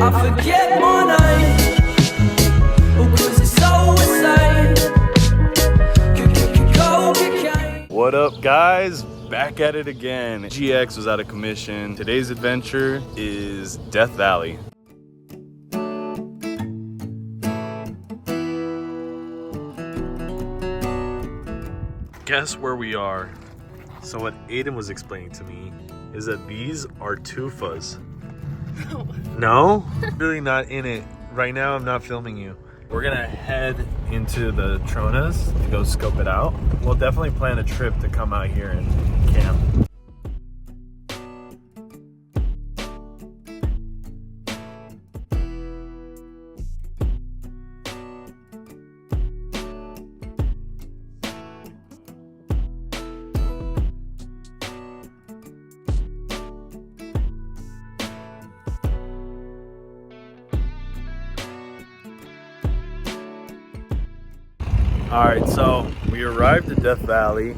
I forget my name, oh, 'cause it's so insane. Cocaine. What up, guys? Back at it again. GX was out of commission. Today's adventure is Death Valley. Guess where we are. So what Aiden was explaining to me is that these are tufas. No? Really not in it. Right now I'm not filming you. We're gonna head into the Tronas to go scope it out. We'll definitely plan a trip to come out here and camp. Alright, so we arrived at Death Valley. It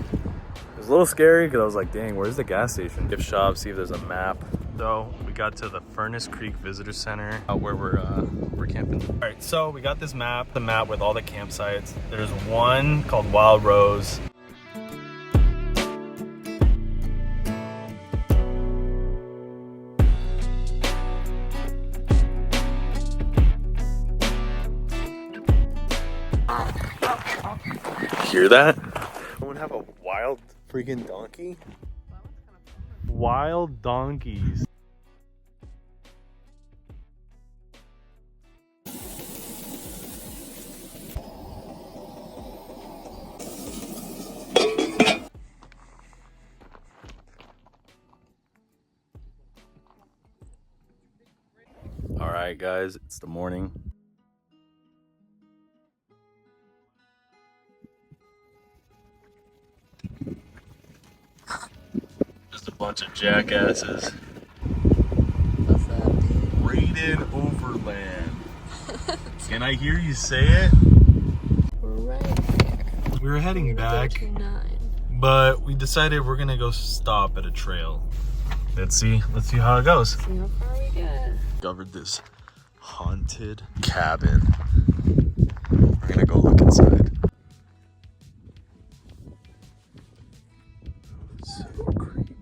was a little scary because I was like, dang, where's the gas station? Gift shop, see if there's a map. So we got to the Furnace Creek Visitor Center where we're camping. Alright, so we got this map, the map with all the campsites. There's one called Wild Rose. Hear that? Someone have a wild freaking donkey? Wild donkeys. All right, guys, it's the morning. Just a bunch of jackasses. What's up, dude? Rated Overland. Can I hear you say it? We're right here. We were heading back, 39. but we decided we're gonna go stop at a trail. Let's see how it goes. See how far we get. Discovered this haunted cabin. We're gonna go look inside. So creepy.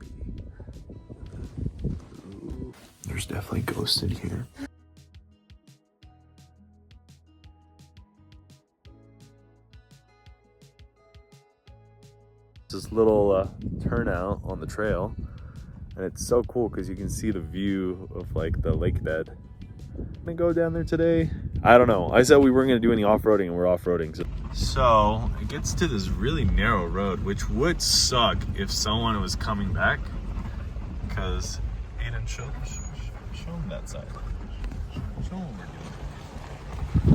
Ooh, there's definitely ghosts in here. This little turnout on the trail, and it's so cool because you can see the view of like the lake bed. I'm gonna go down there today. I don't know. I said we weren't gonna do any off-roading, and we're off-roading. So it gets to this really narrow road, which would suck if someone was coming back. Because Aiden, show him that side. Show him what we're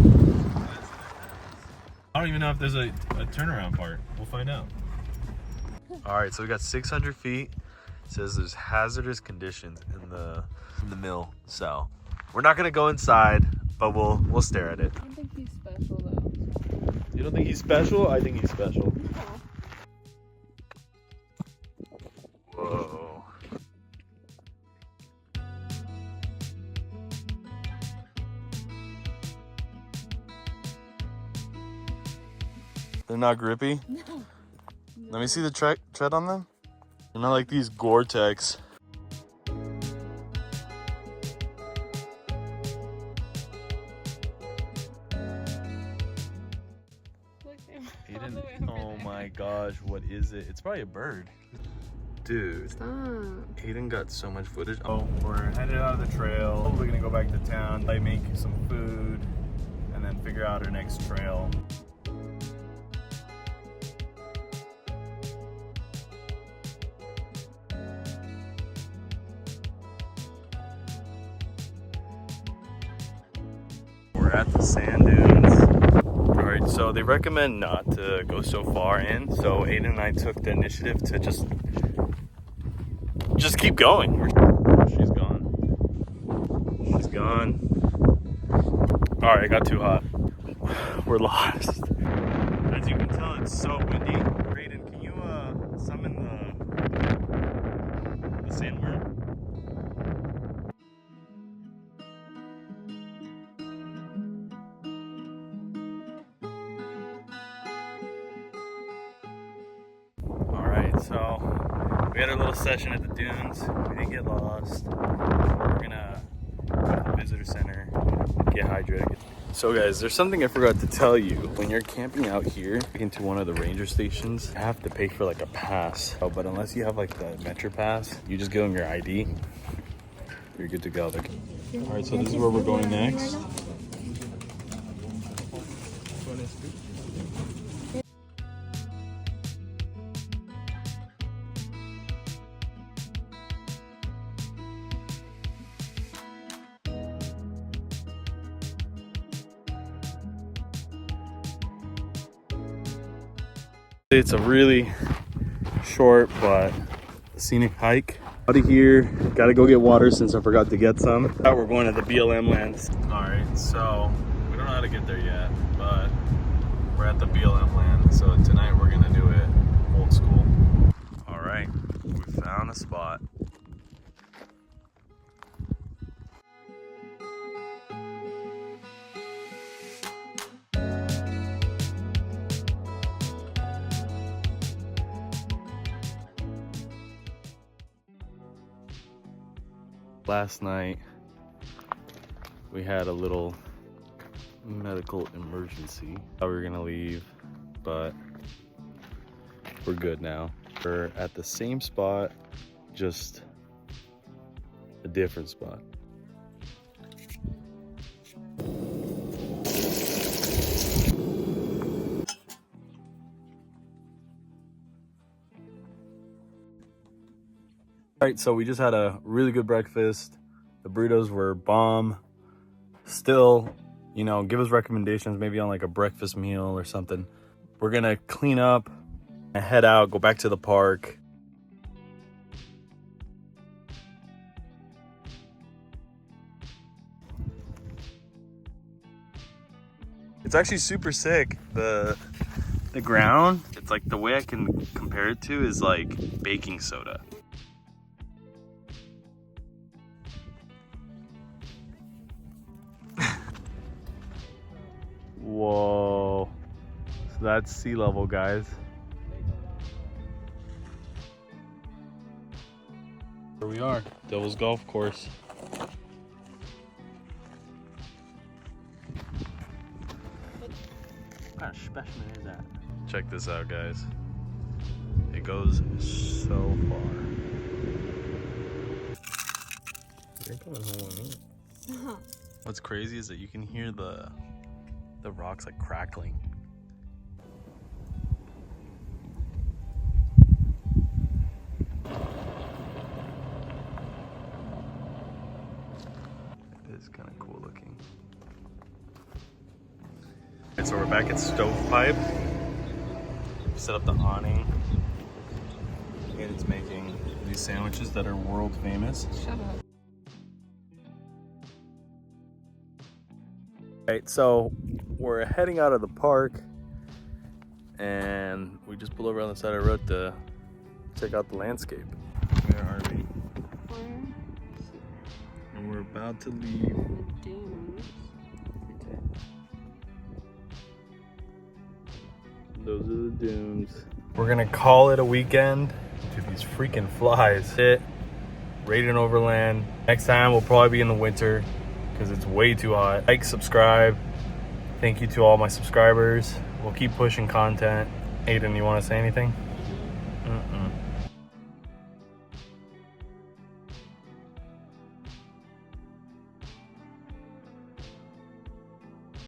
doing. I don't even know if there's a turnaround part. We'll find out. All right, so we got 600 feet. It says there's hazardous conditions in the mill, so we're not gonna go inside, but we'll stare at it. I don't think he's special though. You don't think he's special? I think he's special. Whoa. They're not grippy? No. Let me see the tread on them. They're not like these Gore-Tex. Aiden, oh my gosh, what is it? It's probably a bird. Dude, Stop. Aiden got so much footage. Oh, we're headed out of the trail. We're gonna go back to town, like make some food, and then figure out our next trail. We're at the sand dunes. Alright, so they recommend not to go so far in, so Aiden and I took the initiative to just keep going. She's gone. She's gone. Alright, it got too hot. We're lost. As you can tell, it's so windy. Aiden, can you summon the sandworm? So we had a little session at the dunes. We didn't get lost. We're gonna go to the visitor center, get hydrated. So guys, there's something I forgot to tell you. When you're camping out here into one of the ranger stations, you have to pay for like a pass. Oh, but unless you have like the Metro Pass, you just give them your ID. You're good to go. All right, so this is where we're going next. It's a really short but scenic hike. Out of here, gotta go get water since I forgot to get some. Now we're going to the BLM lands. All right, so we don't know how to get there yet, but we're at the BLM land. So tonight we're gonna do it old school. All right, we found a spot. Last night we had a little medical emergency. Thought we were gonna leave, but we're good now. We're at the same spot, just a different spot. All right, so we just had a really good breakfast. The burritos were bomb. Still, you know, give us recommendations maybe on like a breakfast meal or something. We're gonna clean up and head out, go back to the park. It's actually super sick. The ground, it's like the way I can compare it to is like baking soda. Whoa, so that's sea level, guys. Here we are, Devil's Golf Course. What kind of specimen is that? Check this out, guys. It goes so far. You're coming home with me. What's crazy is that you can hear the rocks like crackling. It is kind of cool looking. Okay, so we're back at Stovepipe. Set up the awning. And it's making these sandwiches that are world famous. Shut up. Alright, so we're heading out of the park and we just pulled over on the side of the road to check out the landscape. Where are we? And we're about to leave. The dunes. Those are the dunes. We're gonna call it a weekend. Dude, these freaking flies hit. Rated Overland. Next time we'll probably be in the winter because it's way too hot. Like, subscribe. Thank you to all my subscribers. We'll keep pushing content. Aiden, you want to say anything?